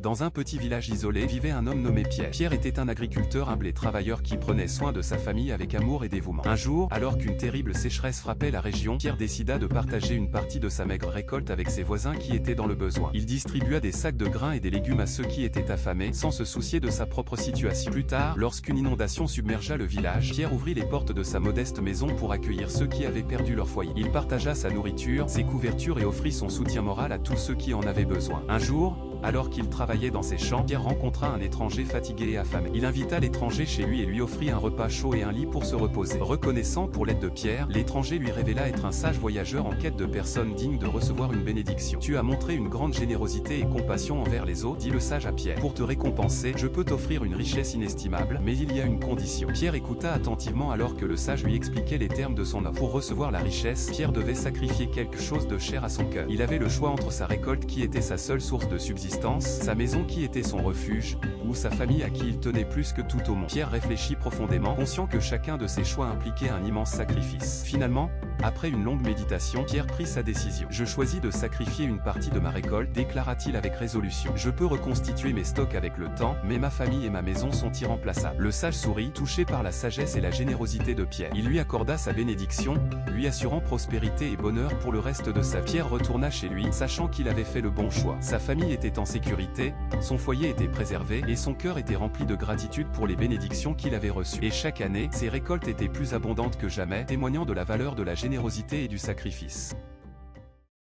Dans un petit village isolé vivait un homme nommé Pierre. Pierre était un agriculteur humble et travailleur qui prenait soin de sa famille avec amour et dévouement. Un jour, alors qu'une terrible sécheresse frappait la région, Pierre décida de partager une partie de sa maigre récolte avec ses voisins qui étaient dans le besoin. Il distribua des sacs de grains et des légumes à ceux qui étaient affamés, sans se soucier de sa propre situation. Plus tard, lorsqu'une inondation submergea le village, Pierre ouvrit les portes de sa modeste maison pour accueillir ceux qui avaient perdu leur foyer. Il partagea sa nourriture, ses couvertures et offrit son soutien moral à tous ceux qui en avaient besoin. Un jour, alors qu'il travaillait dans ses champs, Pierre rencontra un étranger fatigué et affamé. Il invita l'étranger chez lui et lui offrit un repas chaud et un lit pour se reposer. Reconnaissant pour l'aide de Pierre, l'étranger lui révéla être un sage voyageur en quête de personnes dignes de recevoir une bénédiction. Tu as montré une grande générosité et compassion envers les autres, dit le sage à Pierre. Pour te récompenser, je peux t'offrir une richesse inestimable, mais il y a une condition. Pierre écouta attentivement alors que le sage lui expliquait les termes de son offre. Pour recevoir la richesse, Pierre devait sacrifier quelque chose de cher à son cœur. Il avait le choix entre sa récolte qui était sa seule source de subsistance, sa maison qui était son refuge, ou sa famille à qui il tenait plus que tout au monde. Pierre réfléchit profondément, conscient que chacun de ses choix impliquait un immense sacrifice. Finalement, après une longue méditation, Pierre prit sa décision. Je choisis de sacrifier une partie de ma récolte, déclara-t-il avec résolution. Je peux reconstituer mes stocks avec le temps, mais ma famille et ma maison sont irremplaçables. Le sage sourit, touché par la sagesse et la générosité de Pierre. Il lui accorda sa bénédiction, lui assurant prospérité et bonheur pour le reste de sa vie. Pierre retourna chez lui, sachant qu'il avait fait le bon choix. Sa famille était en sécurité, son foyer était préservé, et son cœur était rempli de gratitude pour les bénédictions qu'il avait reçues. Et chaque année, ses récoltes étaient plus abondantes que jamais, témoignant de la valeur de la générosité et du sacrifice.